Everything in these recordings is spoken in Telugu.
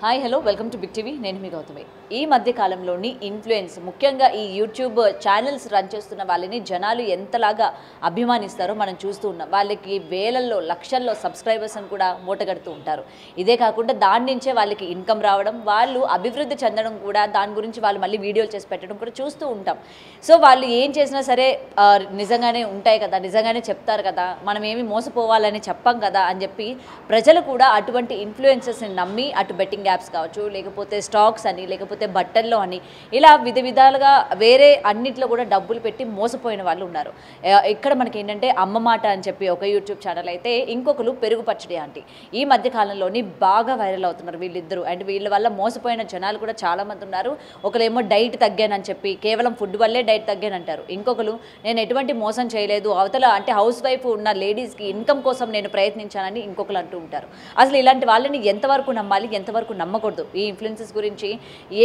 Hi hello welcome to big TV. నేను మీ గౌతమి. ఈ మధ్య కాలంలోని ఇన్ఫ్లుయెన్స్, ముఖ్యంగా ఈ యూట్యూబ్ ఛానల్స్ రన్ చేస్తున్న వాళ్ళని జనాలు ఎంతలాగా అభిమానిస్తారో మనం చూస్తూ ఉన్నాం. వాళ్ళకి వేలల్లో లక్షల్లో సబ్స్క్రైబర్స్ అని కూడా మూటగడుతూ ఉంటారు. ఇదే కాకుండా దాని నుంచే వాళ్ళకి ఇన్కమ్ రావడం, వాళ్ళు అభివృద్ధి చెందడం కూడా, దాని గురించి వాళ్ళు మళ్ళీ వీడియోలు చేసి పెట్టడం కూడా చూస్తూ ఉంటాం. సో వాళ్ళు ఏం చేసినా సరే నిజంగానే ఉంటాయి కదా, నిజంగానే చెప్తారు కదా, మనం ఏమి మోసపోవాలని చెప్పం కదా అని చెప్పి ప్రజలు కూడా అటువంటి ఇన్ఫ్లుయెన్సర్స్ని నమ్మి అటు బెట్టింగ్ యాప్స్ కావచ్చు, లేకపోతే స్టాక్స్ అని, లేకపోతే బట్టల్లో అని, ఇలా విధాలుగా వేరే అన్నిట్లో కూడా డబ్బులు పెట్టి మోసపోయిన వాళ్ళు ఉన్నారు. ఇక్కడ మనకి ఏంటంటే అమ్మ మాట అని చెప్పి ఒక యూట్యూబ్ ఛానల్ అయితే, ఇంకొకరు పెరుగు పచ్చడి ఆంటీ. ఈ మధ్య కాలంలోని బాగా వైరల్ అవుతున్నారు వీళ్ళిద్దరూ. అండ్ వీళ్ళ వల్ల మోసపోయిన జనాలు కూడా చాలామంది ఉన్నారు. ఒకరేమో డైట్ తగ్గానని చెప్పి, కేవలం ఫుడ్ వల్లే డైట్ తగ్గానంటారు. ఇంకొకరు నేను ఎటువంటి మోసం చేయలేదు, అవతల అంటే హౌస్ వైఫ్ ఉన్న లేడీస్కి ఇన్కమ్ కోసం నేను ప్రయత్నించానని ఇంకొకరు అంటూ ఉంటారు. అసలు ఇలాంటి వాళ్ళని ఎంతవరకు నమ్మాలి, ఎంతవరకు నమ్మకూడదు, ఈ ఇన్ఫ్లుయెన్సెస్ గురించి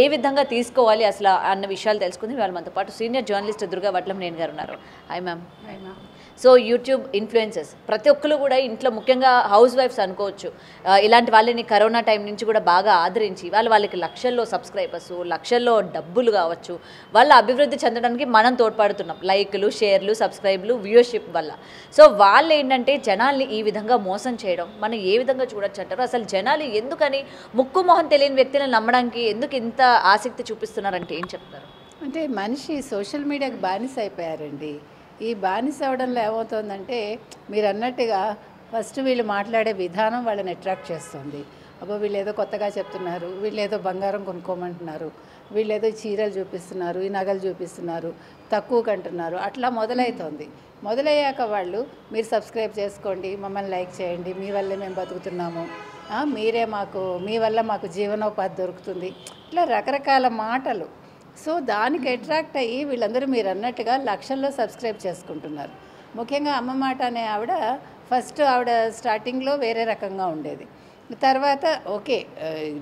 ఏ విధంగా తీసుకోవాలి అసలు అన్న విషయాలు తెలుసుకుంది. వాళ్ళ మనతో పాటు సీనియర్ జర్నలిస్ట్ దుర్గా వడ్లంనేని గారు ఉన్నారు. Hi ma'am. So YouTube influences ప్రతి ఒక్కరు కూడా ఇంట్లో, ముఖ్యంగా హౌస్ వైఫ్స్ అనుకోవచ్చు, ఇలాంటి వాళ్ళని కరోనా టైం నుంచి కూడా బాగా ఆదరించి వాళ్ళకి లక్షల్లో సబ్స్క్రైబర్స్, లక్షల్లో డబ్బులు కావచ్చు, వాళ్ళ అభివృద్ధి చెందడానికి మనం తోడ్పడుతున్నాం. లైక్లు, షేర్లు, సబ్స్క్రైబ్లు, వ్యూవర్షిప్ వల్ల. సో వాళ్ళు ఏంటంటే జనాల్ని ఈ విధంగా మోసం చేయడం మనం ఏ విధంగా చూడొచ్చు అంటారు? అసలు జనాలు ఎందుకని ముక్కు మొహం తెలియని వ్యక్తులను నమ్మడానికి ఎందుకు ఇంత ఆసక్తి చూపిస్తున్నారంటే ఏం చెప్తారు? అంటే మనిషి సోషల్ మీడియాకి బానిస అయిపోయారండి. ఈ బానిస అవడంలో ఏమవుతుందంటే, మీరు అన్నట్టుగా ఫస్ట్ వీళ్ళు మాట్లాడే విధానం వాళ్ళని అట్రాక్ట్ చేస్తుంది. అబ్బో వీళ్ళు ఏదో కొత్తగా చెప్తున్నారు, వీళ్ళు ఏదో బంగారం కొనుక్కోమంటున్నారు, వీళ్ళు ఏదో చీరలు చూపిస్తున్నారు, ఈ నగలు చూపిస్తున్నారు, తక్కువ కంటున్నారు, అట్లా మొదలవుతుంది. మొదలయ్యాక వాళ్ళు మీరు సబ్స్క్రైబ్ చేసుకోండి, మమ్మల్ని లైక్ చేయండి, మీ వల్లే మేము బతుకుతున్నాము, మీ వల్ల మాకు జీవనోపాధి దొరుకుతుంది, ఇట్లా రకరకాల మాటలు. సో దానికి అట్రాక్ట్ అయ్యి వీళ్ళందరూ మీరు అన్నట్టుగా లక్షల్లో సబ్స్క్రైబ్ చేసుకుంటున్నారు. ముఖ్యంగా అమ్మ మాట అనే ఆవిడ ఫస్ట్ స్టార్టింగ్లో వేరే రకంగా ఉండేది. తర్వాత ఓకే,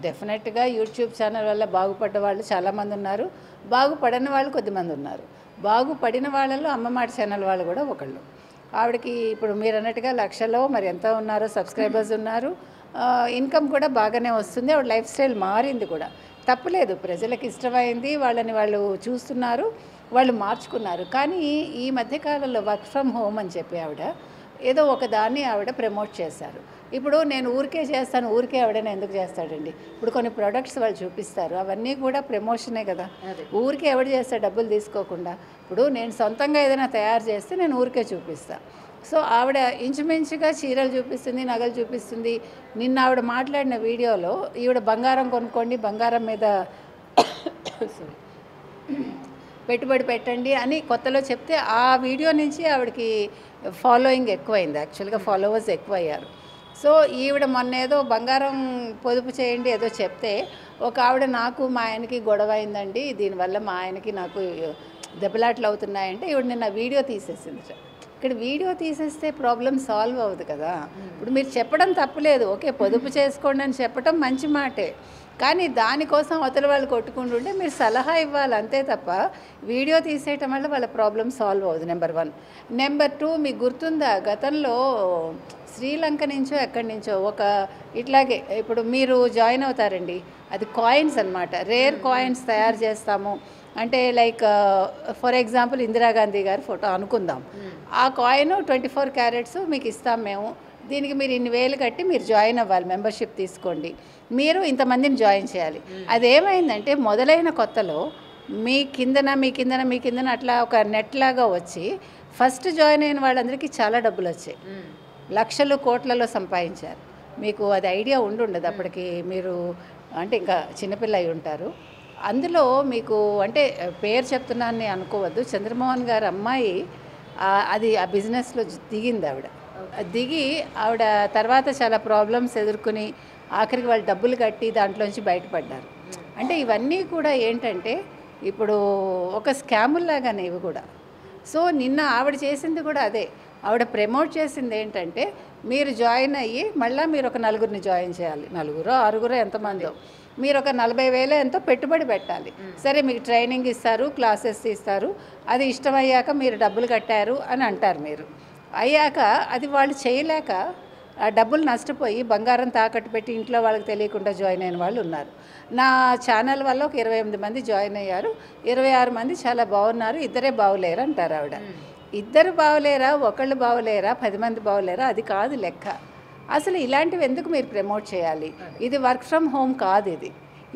డెఫినెట్గా యూట్యూబ్ ఛానల్ వల్ల బాగుపడ్డ వాళ్ళు చాలామంది ఉన్నారు, బాగుపడని వాళ్ళు కొద్దిమంది ఉన్నారు. బాగుపడిన వాళ్ళలో అమ్మ మాట ఛానల్ వాళ్ళు కూడా ఒకళ్ళు. ఆవిడకి ఇప్పుడు మీరు అన్నట్టుగా లక్షలో మరి ఎంత ఉన్నారో సబ్స్క్రైబర్స్ ఉన్నారు, ఇన్కమ్ కూడా బాగానే వస్తుంది. ఆవిడ లైఫ్ స్టైల్ మారింది కూడా, తప్పులేదు, ప్రజలకు ఇష్టమైంది, వాళ్ళని వాళ్ళు చూస్తున్నారు, వాళ్ళు మార్చుకున్నారు. కానీ ఈ మధ్యకాలంలో వర్క్ ఫ్రమ్ హోమ్ అని చెప్పి ఆవిడ ఏదో ఒకదాన్ని ఆవిడ ప్రమోట్ చేశారు. ఇప్పుడు నేను ఊరికే చేస్తాను, ఊరికే ఆవిడని ఎందుకు చేస్తాడండి? ఇప్పుడు కొన్ని ప్రోడక్ట్స్ వాళ్ళు చూపిస్తారు, అవన్నీ కూడా ప్రమోషనే కదా. ఊరికే ఎవడు చేస్తాడు డబ్బులు తీసుకోకుండా? ఇప్పుడు నేను సొంతంగా ఏదైనా తయారు చేస్తే నేను ఊరికే చూపిస్తాను. సో ఆవిడ ఇంచుమించుగా చీరలు చూపిస్తుంది, నగలు చూపిస్తుంది. నిన్న ఆవిడ మాట్లాడిన వీడియోలో ఈవిడ బంగారం కొనుక్కోండి, బంగారం మీద పెట్టుబడి పెట్టండి అని కొత్తలో చెప్తే, ఆ వీడియో నుంచి ఆవిడకి ఫాలోయింగ్ ఎక్కువైంది, యాక్చువల్గా ఫాలోవర్స్ ఎక్కువయ్యారు. సో ఈవిడ మొన్న ఏదో బంగారం పొదుపు చేయండి ఏదో చెప్తే, ఒక ఆవిడ నాకు మా ఆయనకి గొడవ అయిందండి, దీనివల్ల మా ఆయనకి నాకు దెబ్బలాట్లు అవుతున్నాయంటే ఈవిడ నిన్న వీడియో తీసేసింది. ఇక్కడ వీడియో తీసేస్తే ప్రాబ్లం సాల్వ్ అవ్వదు కదా. ఇప్పుడు మీరు చెప్పడం తప్పులేదు, ఓకే పొదుపు చేసుకోండి అని చెప్పడం మంచి మాటే, కానీ దానికోసం అవతల వాళ్ళు కొట్టుకుంటుంటే మీరు సలహా ఇవ్వాలి అంతే తప్ప వీడియో తీసేయటం వల్ల వాళ్ళ ప్రాబ్లం సాల్వ్ అవ్వదు. నెంబర్ 1. నెంబర్ 2, మీకు గుర్తుందా గతంలో శ్రీలంక నుంచో ఎక్కడి నుంచో ఒక ఇట్లాగే, ఇప్పుడు మీరు జాయిన్ అవుతారండి, అది కాయిన్స్ అన్నమాట, రేర్ కాయిన్స్ తయారు చేస్తాము అంటే, లైక్ ఫర్ ఎగ్జాంపుల్ ఇందిరాగాంధీ గారి ఫోటో అనుకుందాం, ఆ కాయిన్ 24 క్యారెట్స్ మీకు ఇస్తాం మేము, దీనికి మీరు ఇన్ని వేలు కట్టి మీరు జాయిన్ అవ్వాలి, మెంబర్షిప్ తీసుకోండి, మీరు ఇంతమందిని జాయిన్ చేయాలి. అదేమైందంటే మొదలైన కొత్తలో మీ కిందన అట్లా ఒక నెట్ లాగా వచ్చి ఫస్ట్ జాయిన్ అయిన వాళ్ళందరికీ చాలా డబ్బులు వచ్చాయి, లక్షలు కోట్లలో సంపాదించారు. మీకు అది ఐడియా ఉండదు అప్పటికి, మీరు అంటే ఇంకా చిన్నపిల్ల అయి ఉంటారు. అందులో మీకు అంటే పేరు చెప్తున్నానని అనుకోవద్దు, చంద్రమోహన్ గారి అమ్మాయి అది ఆ బిజినెస్లో దిగింది. ఆవిడ దిగి ఆవిడ తర్వాత చాలా ప్రాబ్లమ్స్ ఎదుర్కొని ఆఖరికి వాళ్ళు డబ్బులు కట్టి దాంట్లోంచి బయటపడ్డారు. అంటే ఇవన్నీ కూడా ఏంటంటే ఇప్పుడు ఒక స్కాముల్లాగానే ఇవి కూడా. సో నిన్న ఆవిడ చేసింది కూడా అదే, ఆవిడ ప్రమోట్ చేసింది ఏంటంటే, మీరు జాయిన్ అయ్యి మళ్ళీ మీరు ఒక నలుగురిని జాయిన్ చేయాలి, 4-6 ఎంతమందో, మీరు ఒక 40,000 ఎంతో పెట్టుబడి పెట్టాలి. సరే మీకు ట్రైనింగ్ ఇస్తారు, క్లాసెస్ ఇస్తారు, అది ఇష్టమయ్యాక మీరు డబ్బులు కట్టారు అని అంటారు. మీరు అయ్యాక అది వాళ్ళు చేయలేక ఆ డబ్బులు నష్టపోయి బంగారం తాకట్టు పెట్టి ఇంట్లో వాళ్ళకి తెలియకుండా జాయిన్ అయిన వాళ్ళు ఉన్నారు. నా ఛానల్ వల్ల ఒక 28 మంది జాయిన్ అయ్యారు, 26 మంది చాలా బాగున్నారు, ఇద్దరే బాగులేరు అంటారు ఆవిడ. ఇద్దరు బాగులేరా, ఒకళ్ళు బాగులేరా, 10 మంది బాగులేరా, అది కాదు లెక్క. అసలు ఇలాంటివి ఎందుకు మీరు ప్రమోట్ చేయాలి? ఇది వర్క్ ఫ్రమ్ హోమ్ కాదు,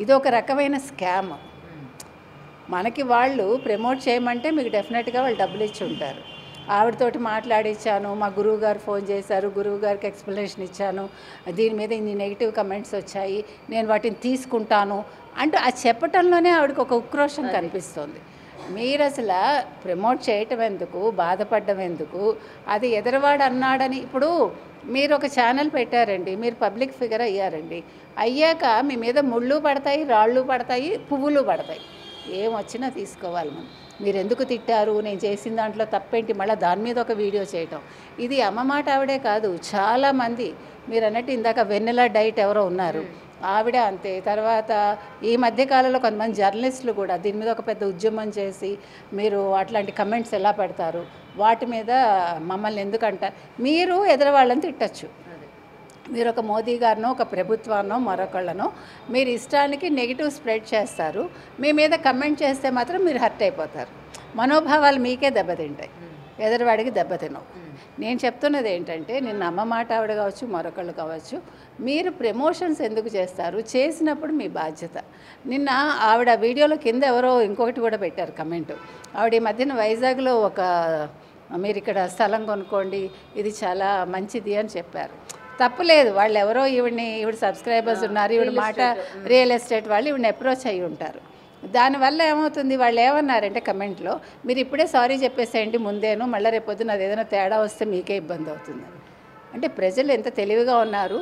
ఇది ఒక రకమైన స్కామ్. మనకి వాళ్ళు ప్రమోట్ చేయమంటే మీకు డెఫినెట్గా వాళ్ళు డబ్బులు ఇచ్చి ఉంటారు. ఆవిడతోటి మాట్లాడిచ్చాను, మా గురువు గారు ఫోన్ చేశారు, గురువు గారికి ఎక్స్ప్లెనేషన్ ఇచ్చాను, దీని మీద ఇన్ని నెగిటివ్ కమెంట్స్ వచ్చాయి, నేను వాటిని తీసుకుంటాను అంటూ అది చెప్పటంలోనే ఆవిడకి ఒక ఉక్రోషం కనిపిస్తుంది. మీరు అసలు ప్రమోట్ చేయటం ఎందుకు, బాధపడడం ఎందుకు? అది ఎదరవాడు అన్నాడని ఇప్పుడు మీరు ఒక ఛానల్ పెట్టారండి, మీరు పబ్లిక్ ఫిగర్ అయ్యారండి, అయ్యాక మీ మీద ముళ్ళు పడతాయి, రాళ్ళు పడతాయి, పువ్వులు పడతాయి, ఏమొచ్చినా తీసుకోవాలి. మీరు ఎందుకు తిట్టారు, నేను చేసిన దాంట్లో తప్పేంటి, మళ్ళీ దాని మీద ఒక వీడియో చేయటం, ఇది అమ్మ మాట ఆవిడే కాదు, చాలామంది మీరు అన్నట్టు ఇందాక వెన్నెల డైట్ ఎవరో ఉన్నారు, ఆవిడ అంతే. తర్వాత ఈ మధ్యకాలంలో కొంతమంది జర్నలిస్టులు కూడా దీని మీద ఒక పెద్ద ఉద్యమం చేసి మీరు అట్లాంటి కమెంట్స్ ఎలా పెడతారు, వాటి మీద మమ్మల్ని ఎందుకంటారు, మీరు ఎదురవాళ్ళని తిట్టచ్చు. మీరు ఒక మోదీ గారినో, ఒక ప్రభుత్వాన్నో, మరొకళ్ళనో మీరు ఇష్టానికి నెగిటివ్ స్ప్రెడ్ చేస్తారు, మీ మీద కమెంట్ చేస్తే మాత్రం మీరు హర్ట్ అయిపోతారు, మనోభావాలు మీకే దెబ్బతింటాయి, ఎదురువాడికి దెబ్బతినవు. నేను చెప్తున్నది ఏంటంటే, నిన్న అమ్మ మాట ఆవిడ కావచ్చు, మరొకళ్ళు కావచ్చు, మీరు ప్రమోషన్స్ ఎందుకు చేస్తారు, చేసినప్పుడు మీ బాధ్యత. నిన్న ఆవిడ వీడియోలో కింద ఎవరో ఇంకొకటి కూడా పెట్టారు కమెంటు, ఆవిడ ఈ మధ్యన వైజాగ్లో ఒక మీరు ఇక్కడ స్థలం కొనుక్కోండి, ఇది చాలా మంచిది అని చెప్పారు. తప్పులేదు, వాళ్ళు ఎవరో ఈవిడ సబ్స్క్రైబర్స్ ఉన్నారు, ఈవిడ మాట రియల్ ఎస్టేట్ వాళ్ళు ఈవిడని అప్రోచ్ అయ్యి ఉంటారు. దానివల్ల ఏమవుతుంది, వాళ్ళు ఏమన్నారంటే కమెంట్లో, మీరు ఇప్పుడే సారీ చెప్పేసేయండి ముందేను, మళ్ళీ రేపొద్దున అది ఏదైనా తేడా వస్తే మీకే ఇబ్బంది అవుతుంది. అంటే ప్రజలు ఎంత తెలివిగా ఉన్నారు,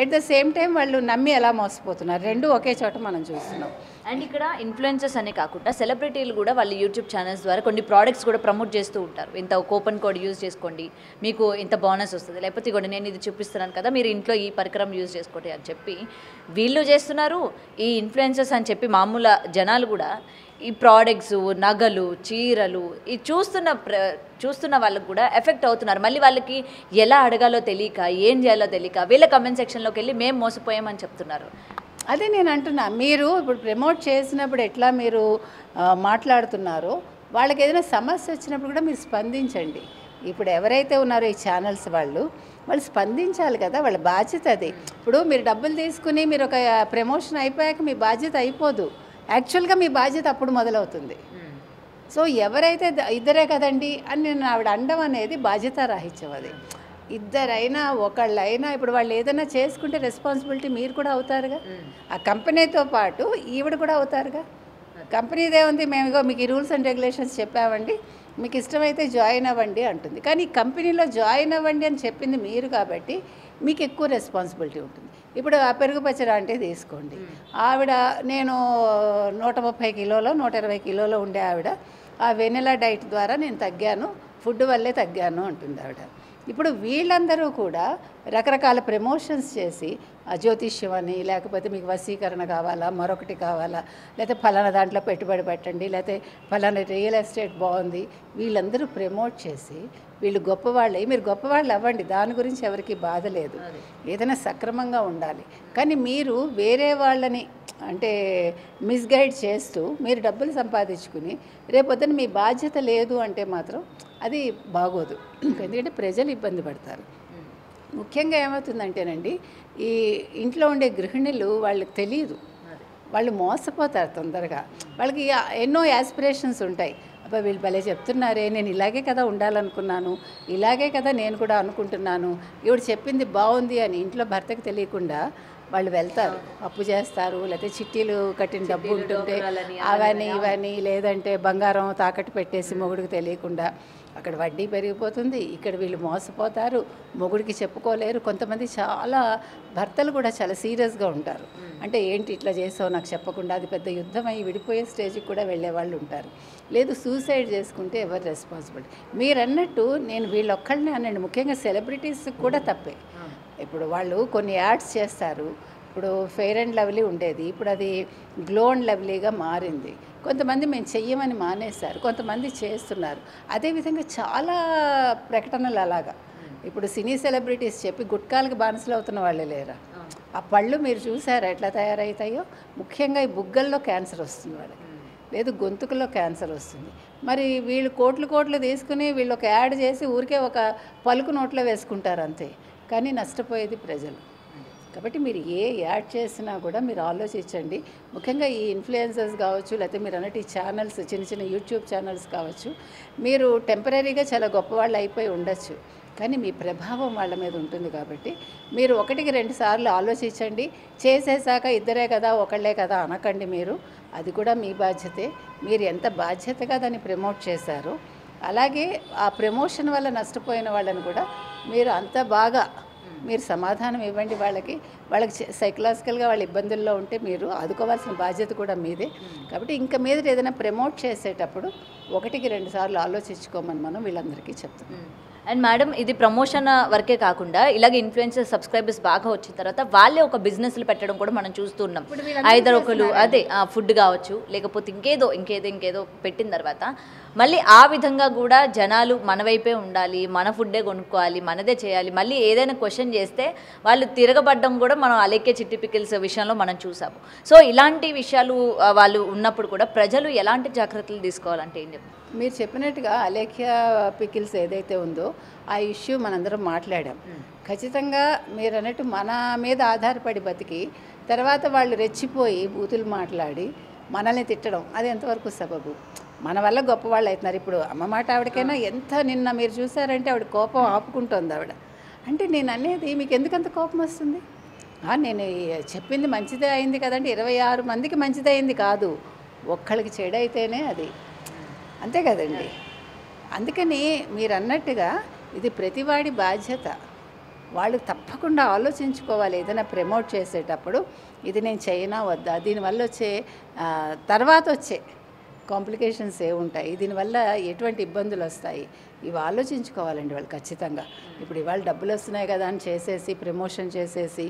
ఎట్ ద సేమ్ టైం వాళ్ళు నమ్మి ఎలా మోసపోతున్నారు, రెండు ఒకే చోట మనం చూస్తున్నాం. అండ్ ఇక్కడ ఇన్ఫ్లుయెన్సర్స్ అనే కాకుండా సెలబ్రిటీలు కూడా వాళ్ళ యూట్యూబ్ ఛానల్స్ ద్వారా కొన్ని ప్రోడక్ట్స్ కూడా ప్రమోట్ చేస్తూ ఉంటారు. ఇంత కూపన్ కోడ్ యూజ్ చేసుకోండి, మీకు ఇంత బోనస్ వస్తుంది, లేకపోతే కూడా నేను ఇది చూపిస్తున్నాను కదా, మీరు ఇంట్లో ఈ పరికరం యూజ్ చేసుకోండి అని చెప్పి వీళ్ళు చేస్తున్నారు. ఈ ఇన్ఫ్లుయెన్సర్స్ అని చెప్పి మామూలు జనాలు కూడా ఈ ప్రోడక్ట్స్, నగలు, చీరలు ఈ చూస్తున్న వాళ్ళకు కూడా ఎఫెక్ట్ అవుతున్నారు. మళ్ళీ వాళ్ళకి ఎలా అడగాలో తెలియక, ఏం చేయాలో తెలియక వీళ్ళ కమెంట్ సెక్షన్లోకి వెళ్ళి మేము మోసపోయామని చెప్తున్నారు. అదే నేను అంటున్నా, మీరు ఇప్పుడు ప్రమోట్ చేసినప్పుడు ఎట్లా మీరు మాట్లాడుతున్నారో, వాళ్ళకి ఏదైనా సమస్య వచ్చినప్పుడు కూడా మీరు స్పందించండి. ఇప్పుడు ఎవరైతే ఉన్నారో ఈ ఛానల్స్ వాళ్ళు స్పందించాలి కదా, వాళ్ళ బాధ్యత అది. ఇప్పుడు మీరు డబ్బులు తీసుకుని మీరు ఒక ప్రమోషన్ అయిపోయాక మీ బాధ్యత అయిపోదు, యాక్చువల్గా మీ బాధ్యత అప్పుడు మొదలవుతుంది. సో ఎవరైతే ఇద్దరే కదండి అని నేను ఆవిడ అండం అనేది బాధ్యత రాహిత్యం. అది ఇద్దరైనా ఒకళ్ళైనా ఇప్పుడు వాళ్ళు ఏదైనా చేసుకుంటే రెస్పాన్సిబిలిటీ మీరు కూడా అవుతారుగా, ఆ కంపెనీతో పాటు ఈవిడ కూడా అవుతారుగా. కంపెనీదే ఉంది, మేము మీకు ఈ రూల్స్ అండ్ రెగ్యులేషన్స్ చెప్పామండి, మీకు ఇష్టమైతే జాయిన్ అవ్వండి అంటుంది. కానీ ఈ కంపెనీలో జాయిన్ అవ్వండి అని చెప్పింది మీరు కాబట్టి మీకు ఎక్కువ రెస్పాన్సిబిలిటీ ఉంటుంది. ఇప్పుడు ఆ పెరుగు పచ్చడి అంటే తీసుకోండి, ఆవిడ నేను 130 కిలోలో 120 కిలోలో ఉండే ఆవిడ ఆ వెనిలా డైట్ ద్వారా నేను తగ్గాను, ఫుడ్ వల్లే తగ్గాను అంటుంది ఆవిడ. ఇప్పుడు వీళ్ళందరూ కూడా రకరకాల ప్రమోషన్స్ చేసి జ్యోతిష్యం అని, లేకపోతే మీకు వశీకరణ కావాలా, మరొకటి కావాలా, లేకపోతే ఫలానా దాంట్లో పెట్టుబడి పెట్టండి, లేకపోతే ఫలానా రియల్ ఎస్టేట్ బాగుంది, వీళ్ళందరూ ప్రమోట్ చేసి వీళ్ళు గొప్పవాళ్ళే. మీరు గొప్పవాళ్ళు అవ్వండి, దాని గురించి ఎవరికి బాధ లేదు, ఏదైనా సక్రమంగా ఉండాలి. కానీ మీరు వేరే వాళ్ళని అంటే మిస్గైడ్ చేస్తూ మీరు డబ్బులు సంపాదించుకుని రేపొద్దున మీ బాధ్యత లేదు అంటే మాత్రం అది బాగోదు. ఎందుకంటే ప్రజలు ఇబ్బంది పడతారు. ముఖ్యంగా ఏమవుతుందంటేనండి, ఈ ఇంట్లో ఉండే గృహిణులు వాళ్ళకి తెలియదు, వాళ్ళు మోసపోతారు తొందరగా. వాళ్ళకి ఎన్నో యాస్పిరేషన్స్ ఉంటాయి, అబ్బా వీళ్ళు భలే చెప్తున్నారే, నేను ఇలాగే కదా ఉండాలనుకున్నాను, ఇలాగే కదా నేను కూడా అనుకుంటున్నాను, ఈవిడ చెప్పింది బాగుంది అని ఇంట్లో భర్తకు తెలియకుండా వాళ్ళు వెళ్తారు, అప్పు చేస్తారు, లేకపోతే చిట్టీలు కట్టిన డబ్బు ఉంటుంటే అవన్నీ ఇవన్నీ, లేదంటే బంగారం తాకట్టు పెట్టేసి మొగుడికి తెలియకుండా అక్కడ వడ్డీ పెరిగిపోతుంది, ఇక్కడ వీళ్ళు మోసపోతారు, మొగుడికి చెప్పుకోలేరు. కొంతమంది చాలా భర్తలు కూడా చాలా సీరియస్గా ఉంటారు, అంటే ఏంటి ఇట్లా చేసావు నాకు చెప్పకుండా, అది పెద్ద యుద్ధం అయ్యి విడిపోయే స్టేజ్కి కూడా వెళ్ళే వాళ్ళు ఉంటారు. లేదు సూసైడ్ చేసుకుంటే ఎవరు రెస్పాన్సిబిలిటీ. మీరు అన్నట్టు నేను వీళ్ళొక్కళ్ళనే అనండి, ముఖ్యంగా సెలబ్రిటీస్కి కూడా తప్పే. ఇప్పుడు వాళ్ళు కొన్ని యాడ్స్ చేస్తారు, ఇప్పుడు ఫెయిర్ అండ్ లవ్లీ ఉండేది, ఇప్పుడు అది గ్లో అండ్ లవ్లీగా మారింది. కొంతమంది మేము చెయ్యమని మానేశారు, కొంతమంది చేస్తున్నారు. అదేవిధంగా చాలా ప్రకటనలు అలాగా ఇప్పుడు సినీ సెలబ్రిటీస్ చెప్పి గుట్కాలకు బానిసలు అవుతున్న వాళ్ళే లేరా? ఆ పళ్ళు మీరు చూసారా ఎట్లా తయారవుతాయో? ముఖ్యంగా ఈ బుగ్గల్లో క్యాన్సర్ వస్తుంది వాళ్ళకి, లేదు గొంతుకులో క్యాన్సర్ వస్తుంది. మరి వీళ్ళు కోట్లు తీసుకుని వీళ్ళు ఒక యాడ్ చేసి ఊరికే ఒక పలుకు నోట్లో వేసుకుంటారు అంతే, కానీ నష్టపోయేది ప్రజలు. కాబట్టి మీరు ఏ యాడ్ చేసినా కూడా మీరు ఆలోచించండి. ముఖ్యంగా ఈ ఇన్ఫ్లుయెన్సర్స్ కావచ్చు, లేకపోతే మీరు అన్నట్టు ఈ ఛానల్స్, చిన్న యూట్యూబ్ ఛానల్స్ కావచ్చు, మీరు టెంపరీగా చాలా గొప్పవాళ్ళు అయిపోయి ఉండొచ్చు, కానీ మీ ప్రభావం వాళ్ళ మీద ఉంటుంది. కాబట్టి మీరు 1-2 సార్లు ఆలోచించండి. చేసేసాక ఇద్దరే కదా ఒకళ్ళే కదా అనకండి. మీరు అది కూడా మీ బాధ్యతే. మీరు ఎంత బాధ్యతగా దాన్ని ప్రమోట్ చేశారో, అలాగే ఆ ప్రమోషన్ వల్ల నష్టపోయిన వాళ్ళని కూడా మీరు అంత బాగా మీరు సమాధానం ఇవ్వండి. వాళ్ళకి సైకలాజికల్గా వాళ్ళ ఇబ్బందుల్లో ఉంటే మీరు ఆదుకోవాల్సిన బాధ్యత కూడా మీదే. కాబట్టి ఇంకా మీద ఏదైనా ప్రమోట్ చేసేటప్పుడు 1-2 సార్లు ఆలోచించుకోమని మనం వీళ్ళందరికీ చెప్తాం. అండ్ మేడం, ఇది ప్రమోషన్ వరకే కాకుండా ఇలాగే ఇన్ఫ్లుయెన్సర్ సబ్స్క్రైబర్స్ బాగా వచ్చిన తర్వాత వాళ్ళే ఒక బిజినెస్లు పెట్టడం కూడా మనం చూస్తున్నాం. ఐదర్ ఒకరు అదే ఫుడ్ కావచ్చు, లేకపోతే ఇంకేదో పెట్టిన తర్వాత మళ్ళీ ఆ విధంగా కూడా జనాలు మన వైపే ఉండాలి, మన ఫుడ్డే కొనుక్కోవాలి, మనదే చేయాలి, మళ్ళీ ఏదైనా క్వశ్చన్ చేస్తే వాళ్ళు తిరగబడ్డం కూడా మనం అలేఖ్య చిట్టి పికిల్స్ విషయంలో మనం చూసాము. సో ఇలాంటి విషయాలు వాళ్ళు ఉన్నప్పుడు కూడా ప్రజలు ఎలాంటి జాగ్రత్తలు తీసుకోవాలంటే ఏం చెప్తారు? మీరు చెప్పినట్టుగా అలేఖ్య పికిల్స్ ఏదైతే ఉందో ఆ ఇష్యూ మనందరం మాట్లాడాం. ఖచ్చితంగా మీరు అన్నట్టు మన మీద ఆధారపడి బతికి తర్వాత వాళ్ళు రెచ్చిపోయి బూతులు మాట్లాడి మనల్ని తిట్టడం అది ఎంతవరకు సబబు? మన వల్ల గొప్పవాళ్ళు అవుతున్నారు. ఇప్పుడు అమ్మ మాట ఆవిడకైనా ఎంత నిన్న మీరు చూసారంటే ఆవిడ కోపం ఆపుకుంటుంది ఆవిడ. అంటే నేను అనేది మీకు ఎందుకంత కోపం వస్తుంది? నేను చెప్పింది మంచిదే అయింది కదండి, 26 మందికి మంచిదే అయింది కాదు, ఒక్కళ్ళకి చెడు అయితేనే అది, అంతే కదండి. అందుకని మీరు అన్నట్టుగా ఇది ప్రతివాడి బాధ్యత. వాళ్ళు తప్పకుండా ఆలోచించుకోవాలి ఏదైనా ప్రమోట్ చేసేటప్పుడు, ఇది నేను చేయనా వద్దా, దీనివల్ల వచ్చే తర్వాత వచ్చే కాంప్లికేషన్స్ ఏముంటాయి, దీనివల్ల ఎటువంటి ఇబ్బందులు వస్తాయి, ఇవి ఆలోచించుకోవాలండి వాళ్ళు ఖచ్చితంగా. ఇప్పుడు ఇవాళ డబ్బులు వస్తున్నాయి కదా అని చేసేసి ప్రమోషన్ చేసేసి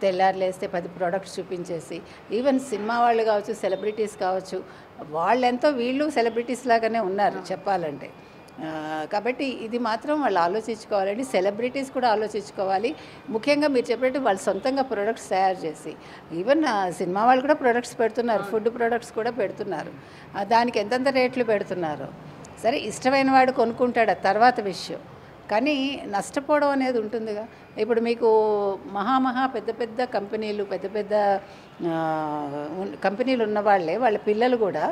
తెల్లారులేస్తే 10 ప్రోడక్ట్స్ చూపించేసి, ఈవెన్ సినిమా వాళ్ళు కావచ్చు, సెలబ్రిటీస్ కావచ్చు, వాళ్ళెంతో వీళ్ళు సెలబ్రిటీస్ లాగానే ఉన్నారు చెప్పాలంటే. కాబట్టి ఇది మాత్రం వాళ్ళు ఆలోచించుకోవాలండి. సెలబ్రిటీస్ కూడా ఆలోచించుకోవాలి. ముఖ్యంగా మీరు చెప్పినట్టు వాళ్ళు సొంతంగా ప్రొడక్ట్స్ తయారు చేసి, ఈవెన్ సినిమా వాళ్ళు కూడా ప్రొడక్ట్స్ పెడుతున్నారు, ఫుడ్ ప్రొడక్ట్స్ కూడా పెడుతున్నారు. దానికి ఎంతెంత రేట్లు పెడుతున్నారు. సరే ఇష్టమైన వాడు కొనుక్కుంటాడు, అది తర్వాత విషయం, కానీ నష్టపోవడం అనేది ఉంటుందిగా. ఇప్పుడు మీకు పెద్ద కంపెనీలు పెద్ద కంపెనీలు ఉన్న వాళ్ళ పిల్లలు కూడా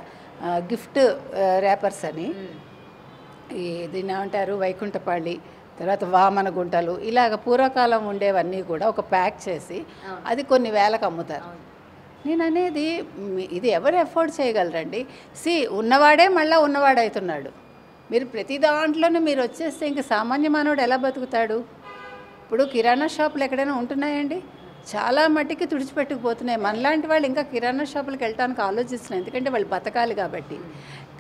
గిఫ్ట్ ర్యాపర్స్ అని, దీన్ని ఏమంటారు, వైకుంఠపాళి, తర్వాత వామన గుంటలు, ఇలాగ పూర్వకాలం ఉండేవన్నీ కూడా ఒక ప్యాక్ చేసి అది కొన్ని వేలకు అమ్ముతారు. నేను అనేది ఇది ఎవరు ఎఫోర్డ్ చేయగలరండి? ఉన్నవాడే మళ్ళీ ఉన్నవాడవుతున్నాడు. మీరు ప్రతి దాంట్లోనూ మీరు వచ్చేస్తే ఇంక సామాన్య మానవుడు ఎలా బతుకుతాడు? ఇప్పుడు కిరాణా షాపులు ఎక్కడైనా ఉంటున్నాయండి? చాలా మట్టికి తుడిచిపెట్టుకుపోతున్నాయి. మనలాంటి వాళ్ళు ఇంకా కిరాణా షాపులకు వెళ్ళడానికి ఆలోచిస్తున్నాయి, ఎందుకంటే వాళ్ళు బతకాలి కాబట్టి.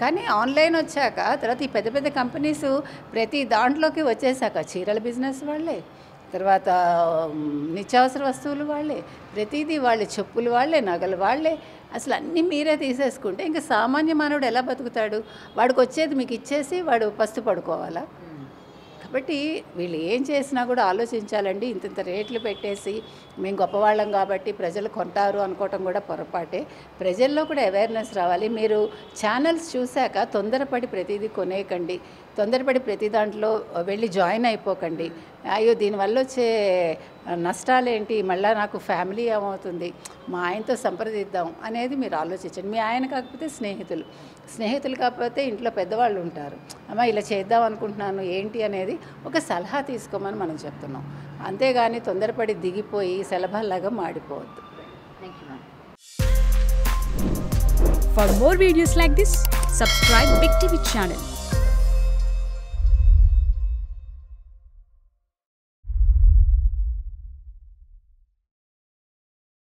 కానీ ఆన్లైన్ వచ్చాక తర్వాత ఈ పెద్ద కంపెనీస్ ప్రతి దాంట్లోకి వచ్చేసాక చీరల బిజినెస్ వాళ్ళే, తర్వాత నిత్యావసర వస్తువులు వాళ్ళే, ప్రతిదీ వాళ్ళే, చెప్పులు వాళ్ళే, నగలు వాళ్ళే, అసలు అన్నీ మీరే తీసేసుకుంటే ఇంకా సామాన్య మానవుడు ఎలా బతుకుతాడు? వాడికి వచ్చేది మీకు ఇచ్చేసి వాడు పస్తు పడుకోవాలా? కాబట్టి వీళ్ళు ఏం చేసినా కూడా ఆలోచించాలండి. ఇంత రేట్లు పెట్టేసి మేము గొప్పవాళ్ళం కాబట్టి ప్రజలు కొంటారు అనుకోవటం కూడా పొరపాటే. ప్రజల్లో కూడా అవేర్నెస్ రావాలి. మీరు ఛానల్స్ చూశాక తొందరపడి ప్రతిదీ కొనేయకండి, తొందరపడి ప్రతి దాంట్లో వెళ్ళి జాయిన్ అయిపోకండి. అయ్యో దీనివల్ల వచ్చే నష్టాలేంటి, మళ్ళీ నాకు ఫ్యామిలీ ఏమవుతుంది, మా ఆయనతో సంప్రదిద్దాం అనేది మీరు ఆలోచించండి. మీ ఆయన కాకపోతే స్నేహితులు కాకపోతే ఇంట్లో పెద్దవాళ్ళు ఉంటారు, అమ్మ ఇలా చేద్దాం అనుకుంటున్నాను ఏంటి అనేది ఒక సలహా తీసుకోమని మనం చెప్తున్నాం. అంతేగాని తొందరపడి దిగిపోయి సలభాలాగా మాడిపోవద్దు. For more videos like this, subscribe Big TV channel.